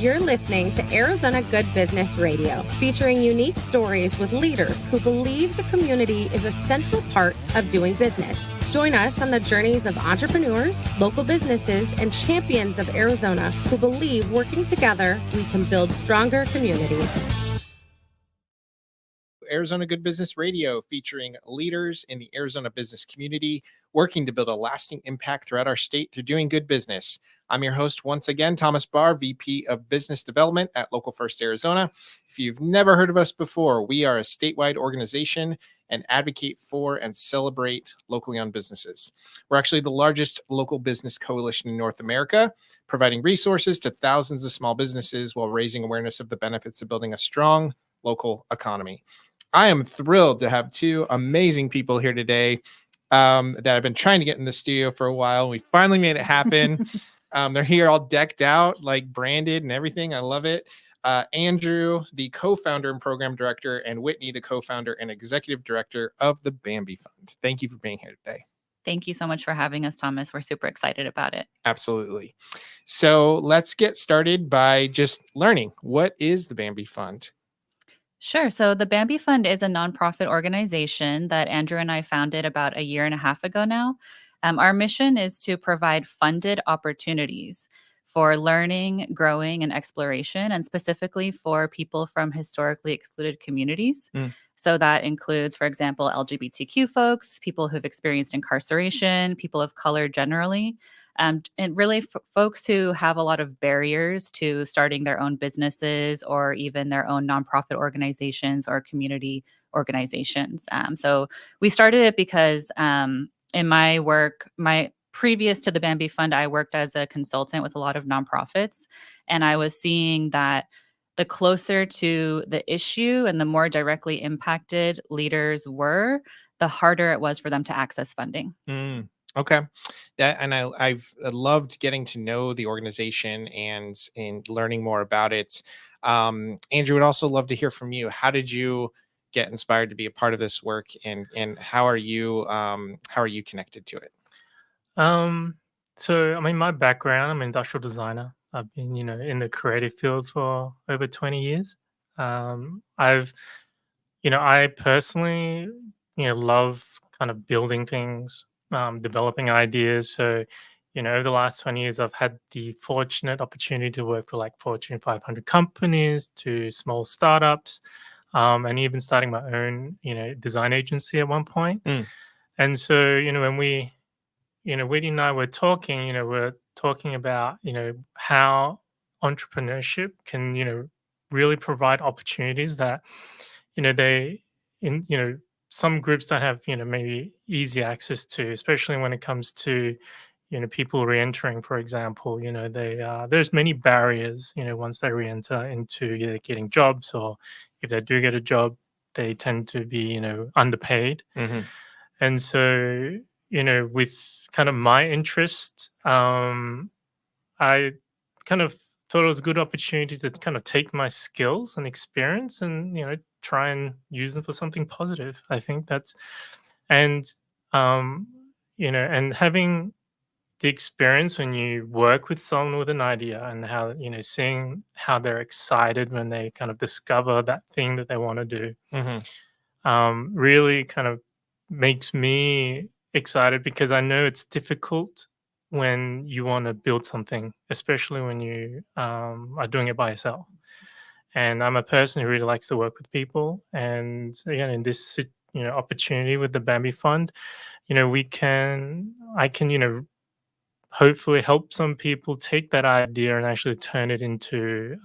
You're listening to Arizona Good Business Radio, featuring unique stories with leaders who believe the community is a central part of doing business. Join us on the journeys of entrepreneurs, local businesses, and champions of Arizona who believe working together, we can build stronger communities. Arizona Good Business Radio, featuring leaders in the Arizona business community working to build a lasting impact throughout our state through doing good business. I'm your host once again, Thomas Barr, VP of Business Development at Local First Arizona. If you've never heard of us before, we are a statewide organization and advocate for and celebrate locally owned businesses. We're actually the largest local business coalition in North America, providing resources to thousands of small businesses while raising awareness of the benefits of building a strong local economy. I am thrilled to have two amazing people here today that I've been trying to get in the studio for a while. We finally made it happen. They're here all decked out, like branded and everything. I love it. Andrew, the co-founder and program director, and Whitney, the co-founder and executive director of the Bambi Fund. Thank you for being here today. Thank you so much for having us, Thomas. We're super excited about it. Absolutely. So let's get started by just learning, what is the Bambi Fund? Sure. So the Bambi Fund is a nonprofit organization that Andrew and I founded about a year and a half ago now. Our mission is to provide funded opportunities for learning, growing, and exploration, and specifically for people from historically excluded communities. So that includes, for example, LGBTQ folks, people who've experienced incarceration, people of color generally, and really folks who have a lot of barriers to starting their own businesses or even their own nonprofit organizations or community organizations. So we started it because in my work, previous to the Bambi Fund, I worked as a consultant with a lot of nonprofits, and I was seeing that the closer to the issue and the more directly impacted leaders were, the harder it was for them to access funding. Okay. I've loved getting to know the organization and learning more about it. Andrew, would also love to hear from you. How did you get inspired to be a part of this work, and how are you connected to it? So I mean, my background, I'm an industrial designer. I've been, in the creative field for over 20 years. I personally, love kind of building things, developing ideas. So, over the last 20 years, I've had the fortunate opportunity to work for like Fortune 500 companies to small startups, and even starting my own, design agency at one point. And so, when Whitney and I were talking, we're talking about, how entrepreneurship can, really provide opportunities that, some groups don't have, maybe easy access to, especially when it comes to, people re-entering, for example. There's many barriers, once they re-enter into either getting jobs, or if they do get a job, they tend to be, underpaid. And so, with kind of my interest, I kind of thought it was a good opportunity to kind of take my skills and experience and, try and use them for something positive. I think that's, and, and having the experience when you work with someone with an idea and how, seeing how they're excited when they kind of discover that thing that they want to do, really kind of makes me excited, because I know it's difficult when you want to build something, especially when you are doing it by yourself. And I'm a person who really likes to work with people. And again, in this opportunity with the Bambi Fund, I can hopefully help some people take that idea and actually turn it into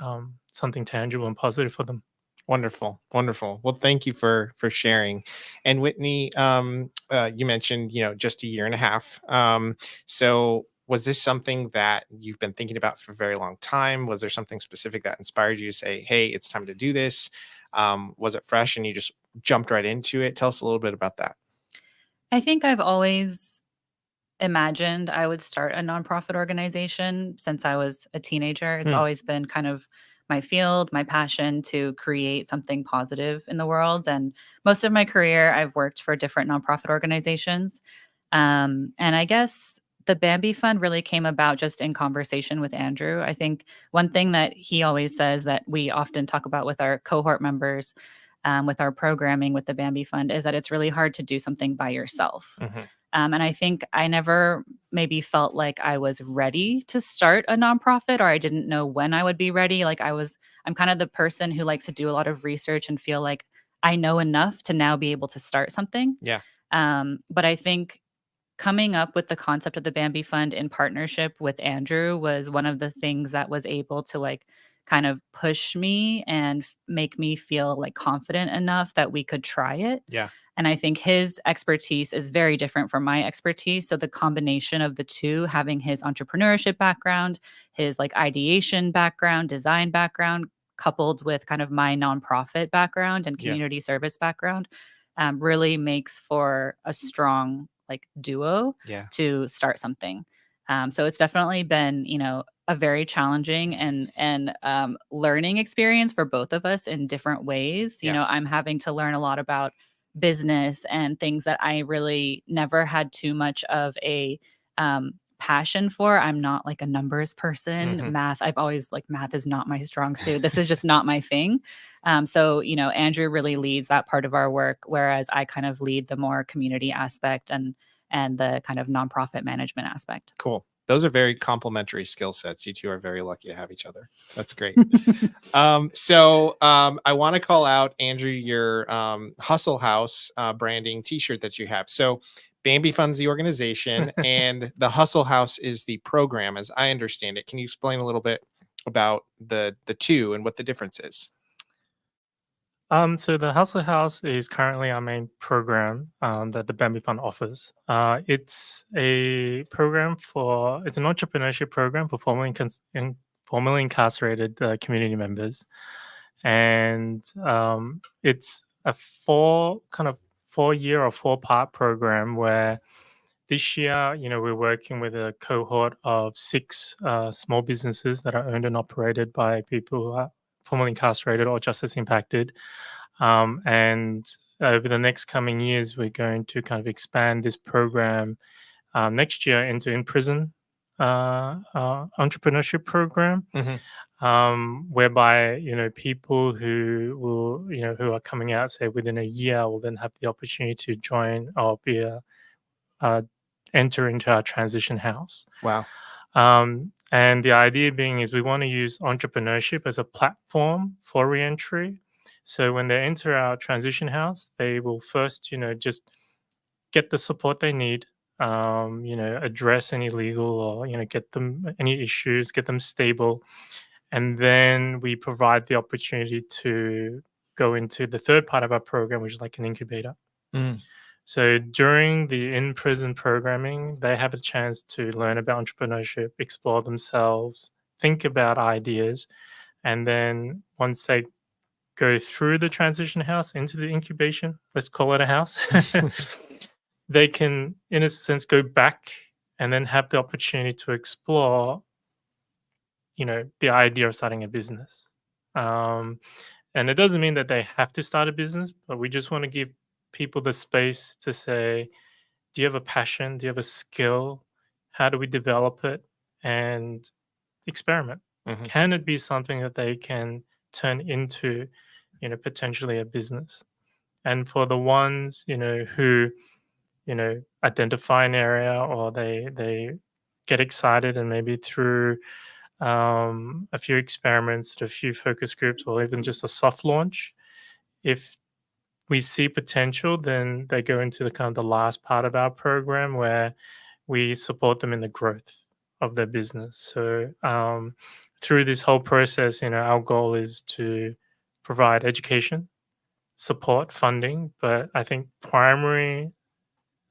something tangible and positive for them. Wonderful. Well, thank you for sharing. And Whitney, you mentioned, just a year and a half. So was this something that you've been thinking about for a very long time? Was there something specific that inspired you to say, hey, it's time to do this? Was it fresh and you just jumped right into it? Tell us a little bit about that. I think I've always imagined I would start a nonprofit organization since I was a teenager. It's always been kind of my field, my passion to create something positive in the world. And most of my career, I've worked for different nonprofit organizations. And I guess the Bambi Fund really came about just in conversation with Andrew. I think one thing that he always says that we often talk about with our cohort members, with our programming with the Bambi Fund, is that it's really hard to do something by yourself. Mhm. And I think I never maybe felt like I was ready to start a nonprofit, or I didn't know when I would be ready. I'm kind of the person who likes to do a lot of research and feel like I know enough to now be able to start something. Yeah. But I think coming up with the concept of the Bambi Fund in partnership with Andrew was one of the things that was able to like kind of push me and make me feel like confident enough that we could try it. Yeah. And I think his expertise is very different from my expertise. So the combination of the two, having his entrepreneurship background, his like ideation background, design background, coupled with kind of my nonprofit background and Yeah. community service background, really makes for a strong like duo Yeah. to start something. So it's definitely been, a very challenging and learning experience for both of us in different ways. Yeah. I'm having to learn a lot about business and things that I really never had too much of a passion for. I'm not like a numbers person. Mhm. Math, I've always like math is not my strong suit. This is just not my thing. So, Andrew really leads that part of our work, whereas I kind of lead the more community aspect and the kind of nonprofit management aspect. Cool. Those are very complementary skill sets. You two are very lucky to have each other. That's great. I want to call out, Andrew, your Hustle House branding t-shirt that you have. So Bambi Fund's the organization and the Hustle House is the program, as I understand it. Can you explain a little bit about the two and what the difference is? So the Hustle House is currently our main program that the Bambi Fund offers. It's an entrepreneurship program for formerly incarcerated community members, and it's a 4-year or 4-part program where this year, we're working with a cohort of 6 small businesses that are owned and operated by people who are formerly incarcerated or justice impacted. And over the next coming years, we're going to kind of expand this program next year into in-prison entrepreneurship program, whereby people who are coming out, say within a year, will then have the opportunity to join or enter into our transition house. Wow. And the idea being is we want to use entrepreneurship as a platform for reentry. So when they enter our transition house, they will first, just get the support they need, address any legal or, get them any issues, get them stable. And then we provide the opportunity to go into the third part of our program, which is like an incubator. So during the in-prison programming, they have a chance to learn about entrepreneurship, explore themselves, think about ideas. And then once they go through the transition house into the incubation, let's call it a house, they can, in a sense, go back and then have the opportunity to explore, the idea of starting a business. And it doesn't mean that they have to start a business, but we just want to give people the space to say, do you have a passion? Do you have a skill? How do we develop it? And experiment. Can it be something that they can turn into, potentially a business? And for the ones, who, identify an area or they get excited and maybe through a few experiments, a few focus groups, or even just a soft launch, if we see potential, then they go into the kind of the last part of our program where we support them in the growth of their business. So through this whole process, our goal is to provide education, support, funding, but I think primary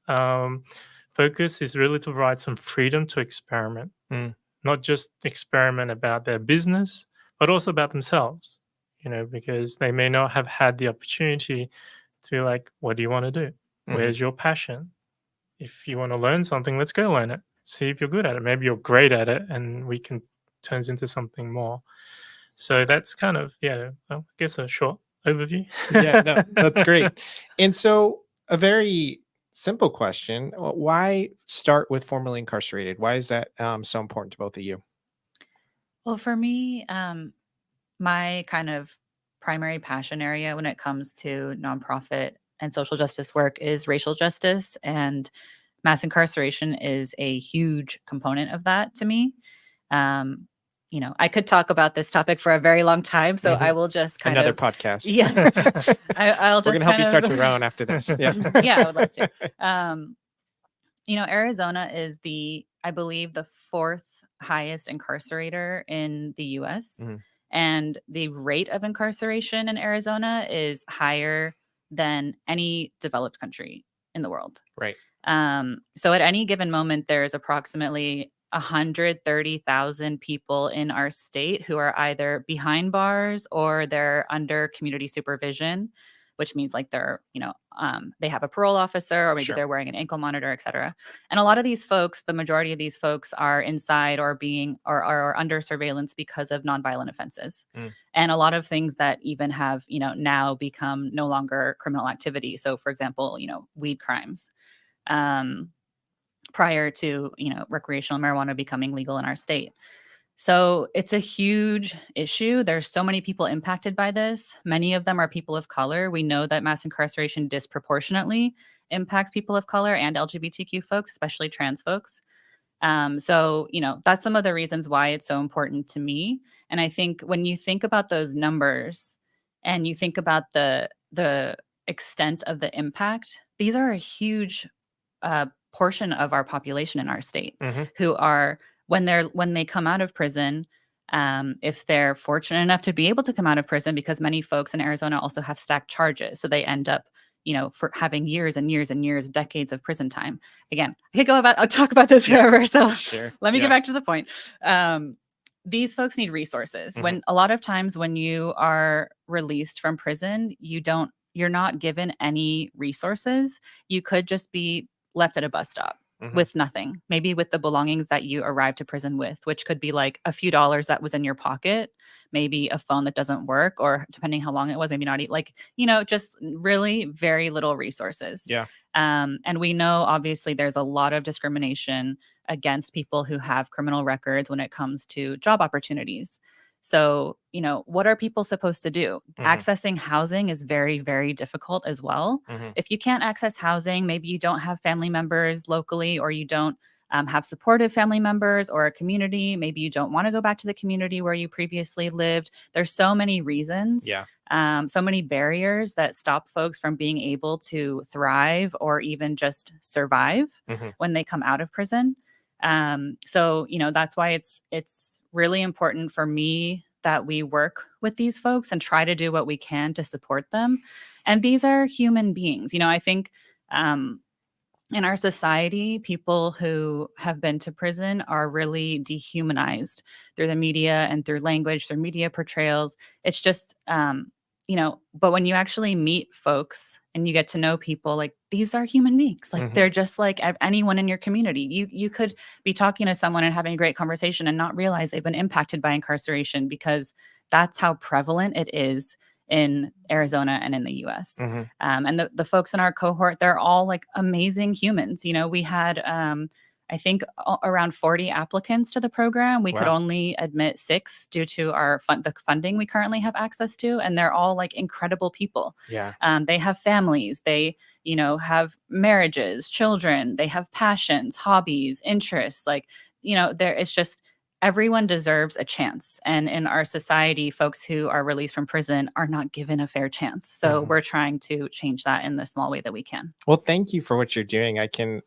focus is really to provide some freedom to experiment, not just experiment about their business, but also about themselves, because they may not have had the opportunity to be like, what do you want to do? Where's your passion? If you want to learn something, let's go learn it. See if you're good at it. Maybe you're great at it and we can turns into something more. So that's kind of, I guess a short overview. Yeah, no, that's great. And so a very simple question. Why start with formerly incarcerated? Why is that so important to both of you? Well, for me, my kind of primary passion area when it comes to nonprofit and social justice work is racial justice, and mass incarceration is a huge component of that to me. Um, I could talk about this topic for a very long time, so I will just kind Another of, podcast. yeah, I'll We're just going to help kind you of, start your own after this. Yeah. yeah, I would love to. Arizona is I believe, the fourth highest incarcerator in the US. Mhm. And the rate of incarceration in Arizona is higher than any developed country in the world. Right. So at any given moment, there's approximately 130,000 people in our state who are either behind bars or they're under community supervision, which means like they have a parole officer, or maybe Sure. they're wearing an ankle monitor, et cetera. And a lot of these folks, the majority of these folks are inside or are under surveillance because of nonviolent offenses. Mm. And a lot of things that even have, now become no longer criminal activity. So for example, weed crimes. Prior to recreational marijuana becoming legal in our state. So it's a huge issue. There's so many people impacted by this. Many of them are people of color. We know that mass incarceration disproportionately impacts people of color and LGBTQ folks, especially trans folks. So that's some of the reasons why it's so important to me. And I think when you think about those numbers and you think about the extent of the impact, these are a huge portion of our population in our state Mhm. who are when they come out of prison, if they're fortunate enough to be able to come out of prison, because many folks in Arizona also have stacked charges, so they end up for having years and years and years, decades of prison time. Again, I'll talk about this forever, so Sure. let me Yeah. get back to the point. These folks need resources. Mhm. When a lot of times when you are released from prison, you're not given any resources. You could just be left at a bus stop Mhm. with nothing, maybe with the belongings that you arrived to prison with, which could be like a few dollars that was in your pocket, maybe a phone that doesn't work, or depending how long it was, maybe not just really very little resources. Yeah. And we know obviously there's a lot of discrimination against people who have criminal records when it comes to job opportunities. So, what are people supposed to do? Mhm. Accessing housing is very, very difficult as well. Mhm. If you can't access housing, maybe you don't have family members locally, or you don't have supportive family members or a community. Maybe you don't want to go back to the community where you previously lived. There's so many reasons, Yeah. so many barriers that stop folks from being able to thrive or even just survive Mhm. when they come out of prison. So that's why it's really important for me that we work with these folks and try to do what we can to support them. And these are human beings. I think in our society, people who have been to prison are really dehumanized through the media and through language, through media portrayals. It's just, but when you actually meet folks and you get to know people, like, these are human beings. Like, Mhm. they're just like anyone in your community. You could be talking to someone and having a great conversation and not realize they've been impacted by incarceration, because that's how prevalent it is in Arizona and in the US. Mhm. And the folks in our cohort, they're all like amazing humans. We had, I think, around 40 applicants to the program. We could Wow. only admit 6 due to the funding we currently have access to. And they're all like incredible people. Yeah. They have families. They, have marriages, children. They have passions, hobbies, interests. Like, it's just, everyone deserves a chance. And in our society, folks who are released from prison are not given a fair chance. So Mhm. we're trying to change that in the small way that we can. Well, thank you for what you're doing.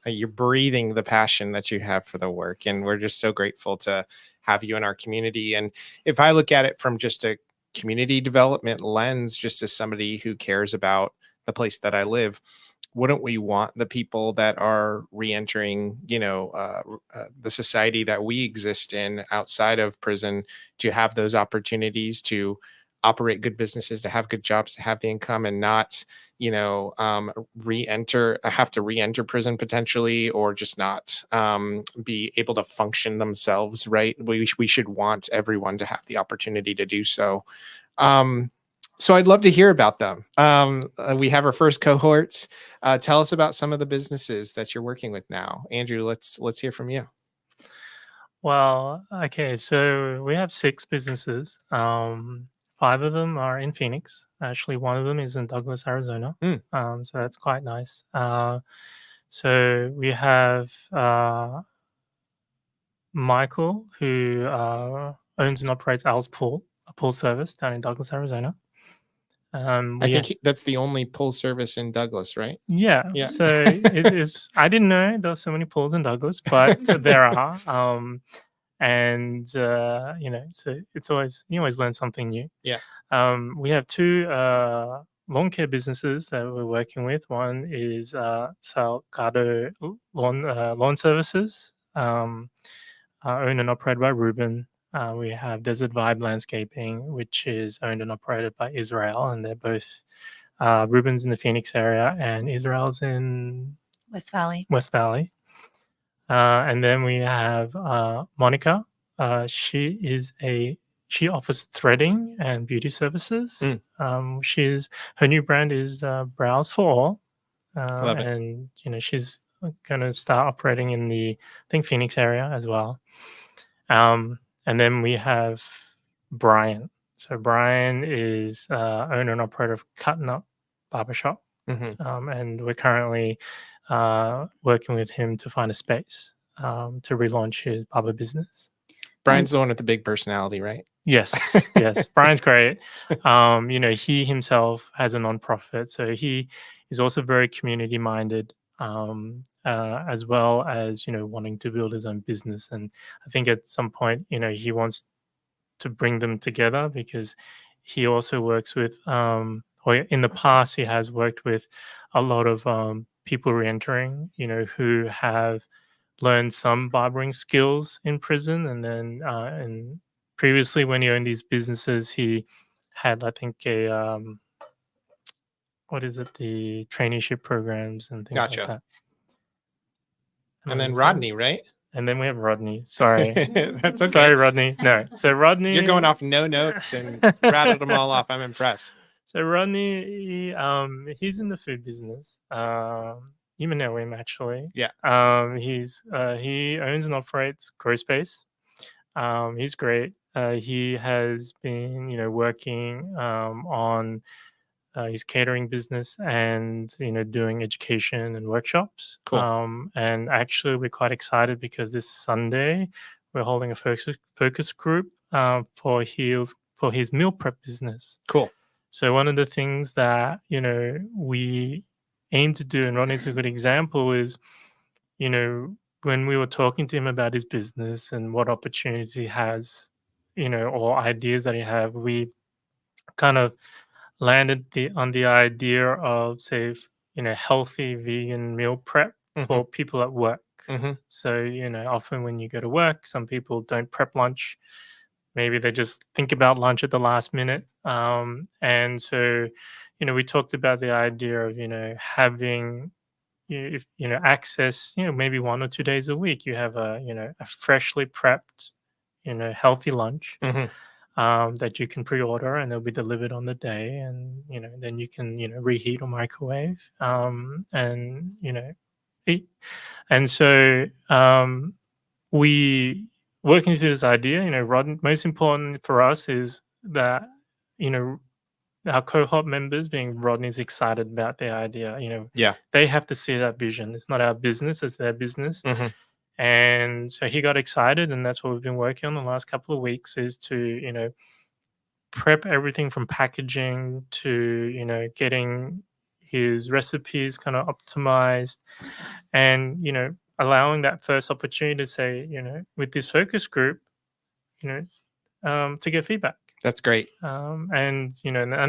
You're breathing the passion that you have for the work. And we're just so grateful to have you in our community. And if I look at it from just a community development lens, just as somebody who cares about the place that I live, wouldn't we want the people that are reentering, the society that we exist in outside of prison to have those opportunities to operate good businesses, to have good jobs, to have the income, and not, have to re-enter prison potentially, or just not be able to function themselves, right? We should want everyone to have the opportunity to do so. Um, So I'd love to hear about them. We have our first cohorts. Tell us about some of the businesses that you're working with now. Andrew, let's hear from you. Well, okay, so we have 6 businesses. 5 of them are in Phoenix. Actually, one of them is in Douglas, Arizona. Mm. So that's quite nice. So we have Michael, who owns and operates Al's Pool, a pool service down in Douglas, Arizona. I think that's the only pool service in Douglas, right? Yeah. Yeah. So it is. I didn't know there were so many pools in Douglas, but there are. So it's always you always learn something new. Yeah. We have 2 lawn care businesses that we're working with. One is Salgado Lawn Services, owned and operated by Ruben. We have Desert Vibe Landscaping, which is owned and operated by Israel, and they're both Ruben's in the Phoenix area and Israel's in West Valley. West Valley. And then we have Monica. She offers threading and beauty services. Her new brand is Brows for All. Love it. And she's going to start operating in the Phoenix area as well. And then we have Brian. So Brian is owner and operator of Cutting Up Barbershop. And we're currently working with him to find a space to relaunch his barber business. Brian's the one with the big personality, right? Yes. Brian's great. He himself has a nonprofit, so he is also very community minded, as well as wanting to build his own business. And I think at some point, he wants to bring them together because he also works with, or in the past, he has worked with a lot of people re-entering, who have learned some barbering skills in prison, and then and previously when he owned these businesses, he had I think a the traineeship programs and things like that. And then Rodney, right? And then we have Rodney. Sorry. That's okay. Sorry, Rodney. No. So Rodney, you're going off no notes and rattled them all off. I'm impressed. So Rodney, he's in the food business. You may know him actually. Yeah. He owns and operates Grow Space. He's great. He has been, working on his catering business and doing education and workshops. Cool. And actually, we're quite excited because this Sunday we're holding a focus group for his meal prep business. Cool. So one of the things that we aim to do, and Rodney's a good example, is when we were talking to him about his business and what opportunities he has, or ideas that he have, we kind of landed on the idea of, say, healthy vegan meal prep for people at work. So, often when you go to work, some people don't prep lunch. Maybe they just think about lunch at the last minute. And so, we talked about the idea of, having, access, maybe 1 or 2 days a week, you have a freshly prepped, healthy lunch that you can pre-order and they'll be delivered on the day. And, then you can, reheat or microwave and, eat. And so we working through this idea, Rod, most important for us is that, our cohort members, being Rodney's excited about the idea, they have to see that vision. It's not our business, it's their business. And so he got excited, and that's what we've been working on the last couple of weeks, is to, prep everything from packaging to, getting his recipes kind of optimized and, allowing that first opportunity to say, with this focus group, to get feedback. That's great. And I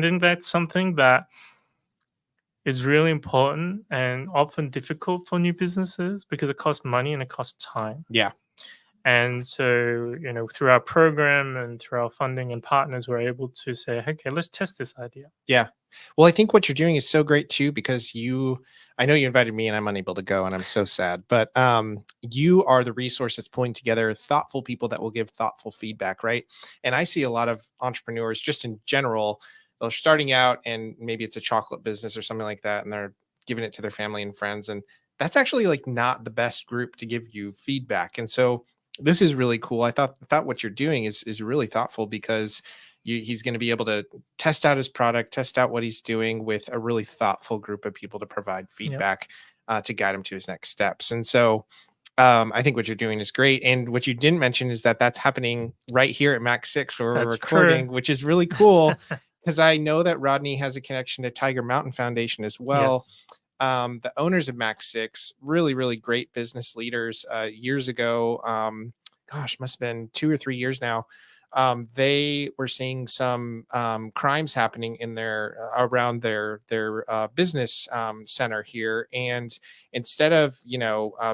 think that's something that is really important and often difficult for new businesses because it costs money and it costs time. Yeah. And so, through our program and through our funding and partners, we're able to say, okay, let's test this idea. Yeah. Well, I think what you're doing is so great too, because I know you invited me and I'm unable to go and I'm so sad, but you are the resource that's pulling together thoughtful people that will give thoughtful feedback, right? And I see a lot of entrepreneurs just in general they're starting out and maybe it's a chocolate business or something like that, and they're giving it to their family and friends. And that's actually like not the best group to give you feedback. And so this is really cool. I thought what you're doing is really thoughtful, because he's going to be able to test out his product, test out what he's doing with a really thoughtful group of people to provide Yep. feedback to guide him to his next steps. And so I think what you're doing is great. And what you didn't mention is that that's happening right here at Max 6 where we're That's recording, true. which is really cool, because I know that Rodney has a connection to Tiger Mountain Foundation as well. Yes. The owners of Max 6, really, really great business leaders. Years ago, must have been 2 or 3 years now. They were seeing some crimes happening in their around their business center here, and instead of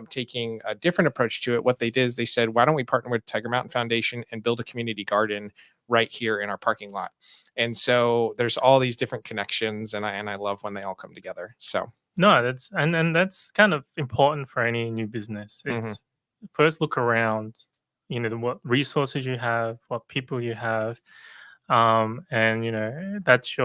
taking a different approach to it, what they did is they said, why don't we partner with Tiger Mountain Foundation and build a community garden right here in our parking lot? And so there's all these different connections, and I love when they all come together. So No, that's and that's kind of important for any new business. mhm. It's first look around, what resources you have, what people you have, and that's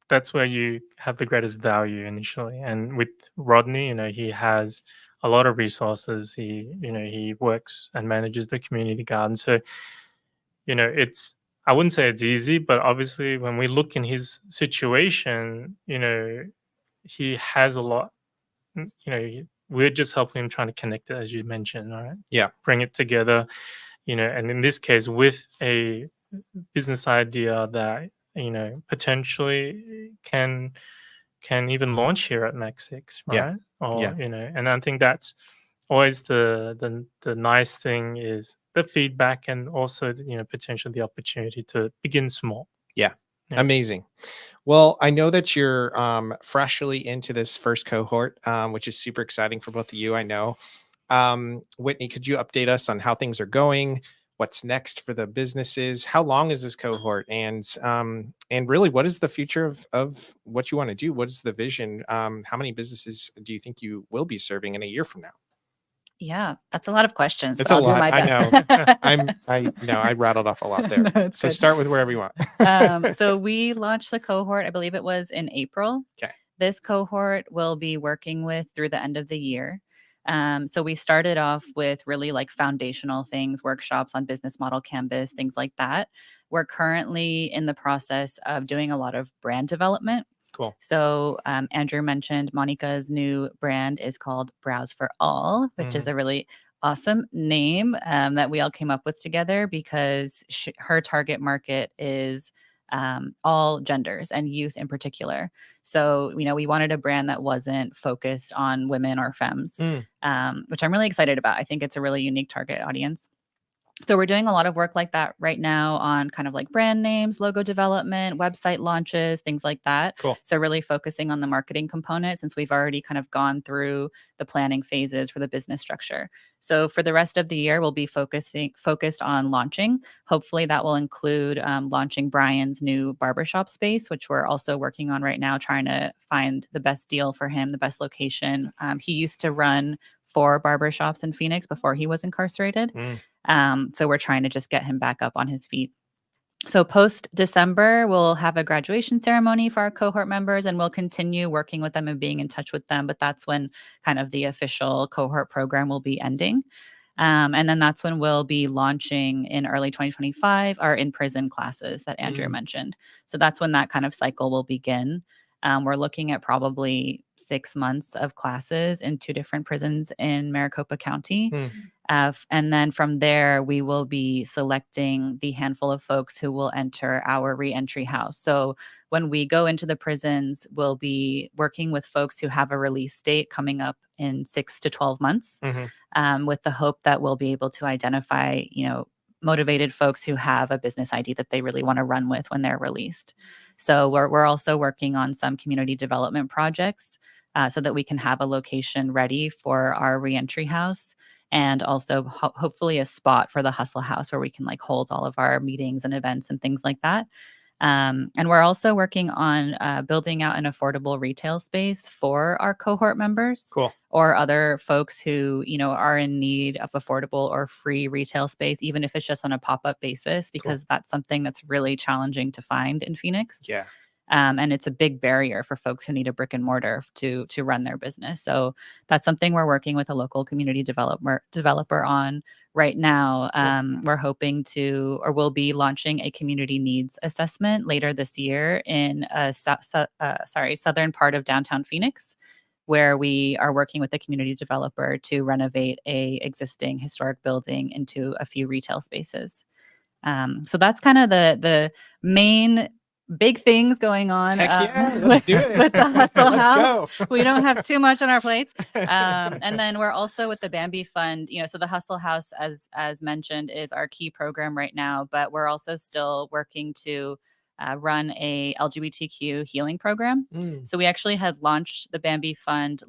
that's where you have the greatest value initially. And with Rodney, he has a lot of resources. He works and manages the community garden, so it's. I wouldn't say it's easy, but obviously, when we look in his situation, he has a lot. We're just helping him trying to connect it, as you mentioned, all right? Yeah. Bring it together, and in this case, with a business idea that, potentially can even launch here at Max 6, Yeah. right? Or, Yeah. and I think that's always the nice thing is the feedback, and also, potentially the opportunity to begin small. Yeah. Yeah. Amazing. Well, I know that you're freshly into this first cohort, which is super exciting for both of you. I know. Whitney, could you update us on how things are going? What's next for the businesses? How long is this cohort? And really, what is the future of what you want to do? What is the vision? How many businesses do you think you will be serving in a year from now? Yeah, that's a lot of questions, It's but a I'll do lot. my I best. know. I know I rattled off a lot there. No, it's So good. start with wherever you want. So we launched the cohort, I believe it was in April. Okay. This cohort will be working with through the end of the year. So we started off with really like foundational things, workshops on business model canvas, things like that. We're currently in the process of doing a lot of brand development. Cool. So Andrew mentioned Monica's new brand is called Browse for All, which is a really awesome name that we all came up with together, because her target market is all genders and youth in particular. So, we wanted a brand that wasn't focused on women or femmes, which I'm really excited about. I think it's a really unique target audience. So we're doing a lot of work like that right now on kind of like brand names, logo development, website launches, things like that. Cool. So really focusing on the marketing component, since we've already kind of gone through the planning phases for the business structure. So for the rest of the year, we'll be focused on launching. Hopefully that will include launching Brian's new barbershop space, which we're also working on right now, trying to find the best deal for him, the best location. He used to run 4 barbershops in Phoenix before he was incarcerated. So we're trying to just get him back up on his feet. So post December, we'll have a graduation ceremony for our cohort members, and we'll continue working with them and being in touch with them. But that's when kind of the official cohort program will be ending. And then that's when we'll be launching in early 2025 our in-prison classes that Andrea mentioned. So that's when that kind of cycle will begin. We're looking at probably 6 months of classes in 2 different prisons in Maricopa County. And then from there, we will be selecting the handful of folks who will enter our reentry house. So when we go into the prisons, we'll be working with folks who have a release date coming up in 6 to 12 months, with the hope that we'll be able to identify, motivated folks who have a business idea that they really want to run with when they're released. So we're also working on some community development projects so that we can have a location ready for our reentry house, and also hopefully a spot for the hustle house where we can like hold all of our meetings and events and things like that. And we're also working on building out an affordable retail space for our cohort members Cool. or other folks who, are in need of affordable or free retail space, even if it's just on a pop-up basis, because that's something that's really challenging to find in Phoenix. Yeah. And it's a big barrier for folks who need a brick and mortar to run their business. So that's something we're working with a local community developer on right now. We're hoping to, or we'll be launching a community needs assessment later this year in southern part of downtown Phoenix, where we are working with the community developer to renovate a existing historic building into a few retail spaces. So that's kind of the main big things going on Heck yeah, let's do it. with the Hustle Let's House. go. We don't have too much on our plates. And then we're also with the Bambi Fund, so the Hustle House, as mentioned, is our key program right now, but we're also still working to run a LGBTQ healing program. So we actually had launched the Bambi Fund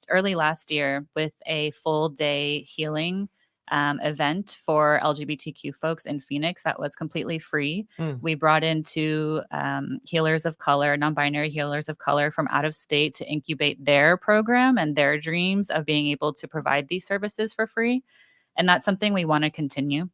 early last year with a full day healing event for LGBTQ folks in Phoenix that was completely free. We brought in two healers of color, non-binary healers of color from out of state to incubate their program and their dreams of being able to provide these services for free. And that's something we want to continue.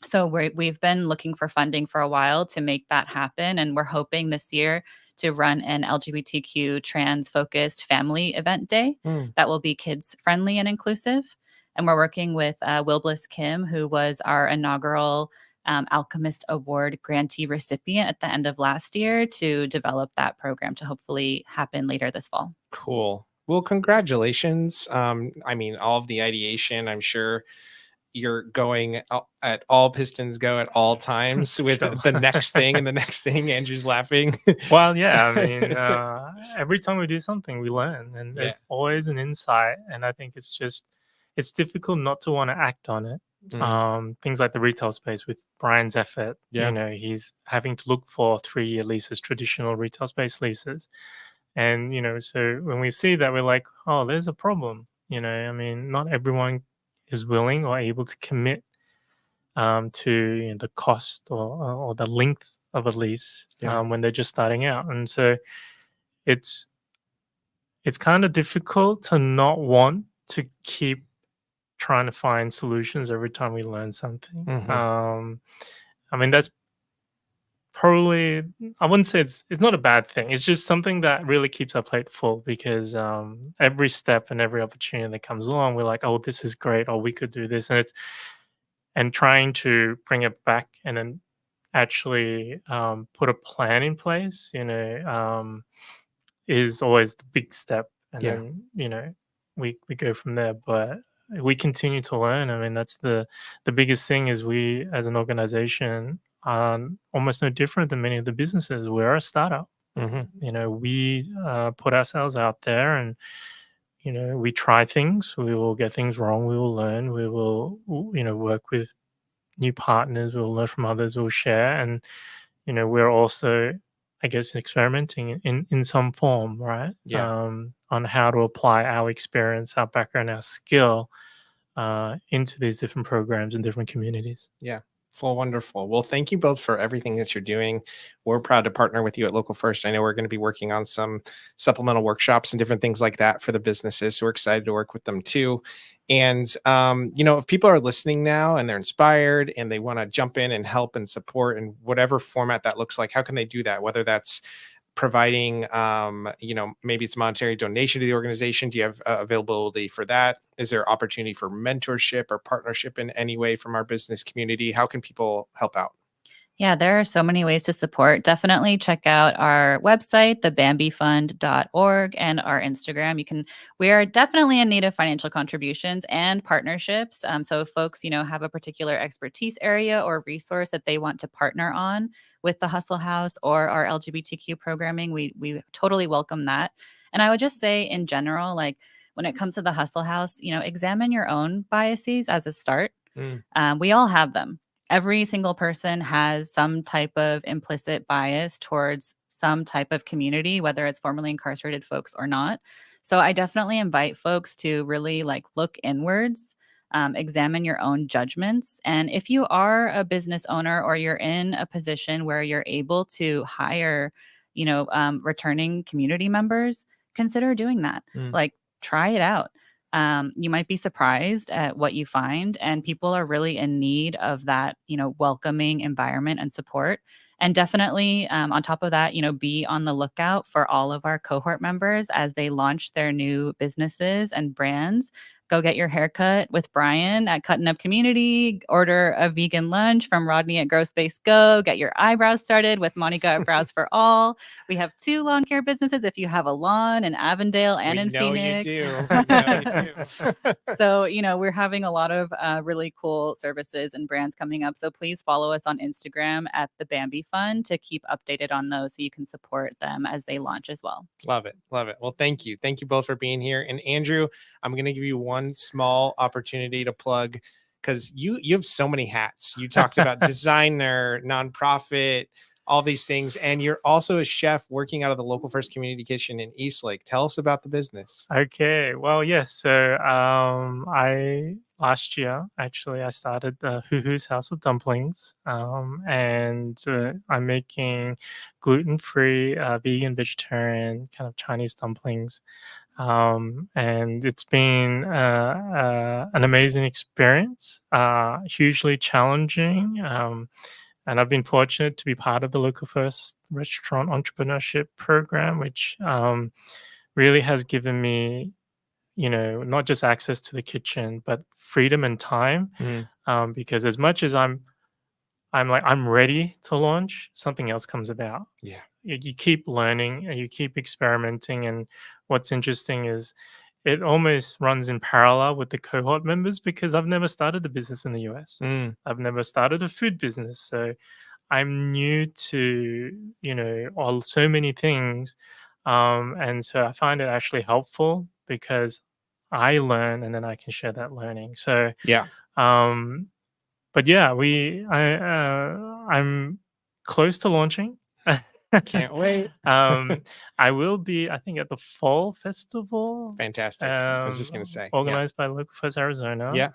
So we've been looking for funding for a while to make that happen. And we're hoping this year to run an LGBTQ trans-focused family event day that will be kids-friendly and inclusive. And we're working with Will Bliss Kim, who was our inaugural Alchemist Award grantee recipient at the end of last year, to develop that program to hopefully happen later this fall. Cool. Well, congratulations. I mean, all of the ideation, I'm sure you're going at all pistons go at all times with the next thing and the next thing. Andrew's laughing. Well, yeah, I mean, every time we do something, we learn, and there's always an insight. And I think it's difficult not to want to act on it. Things like the retail space with Brian's effort, he's having to look for 3-year leases, traditional retail space leases. And, so when we see that, we're like, oh, there's a problem. I mean, not everyone is willing or able to commit to the cost or the length of a lease when they're just starting out. And so it's kind of difficult to not want to keep trying to find solutions every time we learn something. I mean, that's probably, I wouldn't say it's not a bad thing. It's just something that really keeps our plate full, because every step and every opportunity that comes along, we're like, oh, this is great, or we could do this. And trying to bring it back and then actually put a plan in place, is always the big step. And then, we go from there. But we continue to learn. I mean, that's the biggest thing, is we as an organization are almost no different than many of the businesses. We're a startup. We put ourselves out there, and we try things. We will get things wrong. We will learn. We will work with new partners. We'll learn from others. We'll share. And we're also, I guess, experimenting in some form, right? On how to apply our experience, our background, our skill into these different programs and different communities. Yeah. Well, wonderful. Well, thank you both for everything that you're doing. We're proud to partner with you at Local First. I know we're going to be working on some supplemental workshops and different things like that for the businesses. So we're excited to work with them too. And, if people are listening now and they're inspired and they want to jump in and help and support in whatever format that looks like, how can they do that? Whether that's providing, maybe it's monetary donation to the organization. Do you have availability for that? Is there opportunity for mentorship or partnership in any way from our business community? How can people help out? Yeah, there are so many ways to support. Definitely check out our website, thebambifund.org, and our Instagram. We are definitely in need of financial contributions and partnerships. So if folks, have a particular expertise area or resource that they want to partner on with the Hustle House or our LGBTQ programming, we totally welcome that. And I would just say in general, like when it comes to the Hustle House, examine your own biases as a start. We all have them. Every single person has some type of implicit bias towards some type of community, whether it's formerly incarcerated folks or not. So I definitely invite folks to really look inwards examine your own judgments. And if you are a business owner or you're in a position where you're able to hire, returning community members, consider doing that. Like, try it out. You might be surprised at what you find, and people are really in need of that, welcoming environment and support. And definitely, on top of that, be on the lookout for all of our cohort members as they launch their new businesses and brands. Go get your haircut with Brian at Cutting Up Community. Order a vegan lunch from Rodney at Grow Space Go. Get your eyebrows started with Monica at Brows for All. We have 2 lawn care businesses if you have a lawn in Avondale and in Phoenix. You do. We know you do. So, we're having a lot of really cool services and brands coming up. So please follow us on Instagram at the Bambi Fund to keep updated on those so you can support them as they launch as well. Love it. Love it. Well, thank you. Thank you both for being here. And Andrew, I'm going to give you one small opportunity to plug, because you have so many hats. You talked about designer, nonprofit, all these things, and you're also a chef working out of the Local First Community Kitchen in Eastlake. Tell us about the business. Okay, well, yes. So last year I started the Hoo-Hoo's House of Dumplings, and I'm making gluten-free, vegan, vegetarian kind of Chinese dumplings. And it's been an amazing experience, hugely challenging. And I've been fortunate to be part of the Local First Restaurant Entrepreneurship Program, which really has given me, not just access to the kitchen, but freedom and time. Because as much as I'm ready to launch, something else comes about. Yeah. You keep learning and you keep experimenting. And what's interesting is it almost runs in parallel with the cohort members, because I've never started a business in the US. I've never started a food business. So I'm new to, so many things. And so I find it actually helpful because I learn and then I can share that learning. So, yeah. But yeah, I'm close to launching. Can't wait. I will be, I think, at the Fall Festival. Fantastic. I was just going to say. Organized by Local First Arizona. Yeah.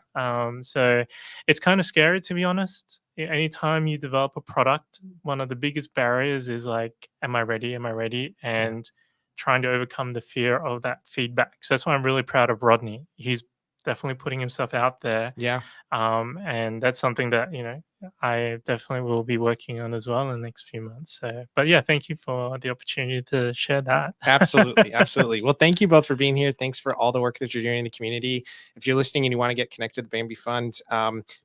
So it's kind of scary, to be honest. Anytime you develop a product, one of the biggest barriers is like, am I ready? Am I ready? And trying to overcome the fear of that feedback. So that's why I'm really proud of Rodney. He's definitely putting himself out there. Yeah. And that's something that, I definitely will be working on as well in the next few months. So, but yeah, thank you for the opportunity to share that. Absolutely. Absolutely. Well, thank you both for being here. Thanks for all the work that you're doing in the community. If you're listening and you want to get connected to the Bambi Fund,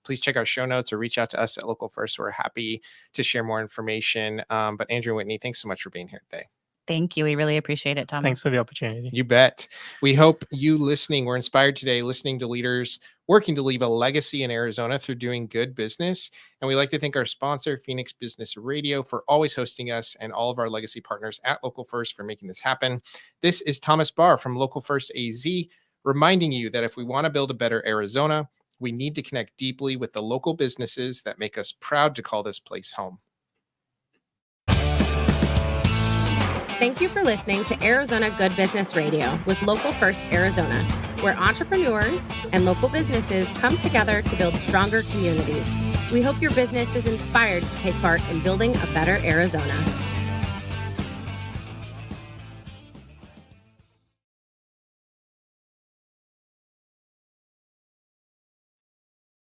please check our show notes or reach out to us at Local First. We're happy to share more information. But Andrew and Whitney, thanks so much for being here today. Thank you. We really appreciate it, Thomas. Thanks for the opportunity. You bet. We hope you listening were inspired today, listening to leaders working to leave a legacy in Arizona through doing good business. And we'd like to thank our sponsor, Phoenix Business Radio, for always hosting us, and all of our legacy partners at Local First for making this happen. This is Thomas Barr from Local First AZ, reminding you that if we want to build a better Arizona, we need to connect deeply with the local businesses that make us proud to call this place home. Thank you for listening to Arizona Good Business Radio with Local First Arizona, where entrepreneurs and local businesses come together to build stronger communities. We hope your business is inspired to take part in building a better Arizona.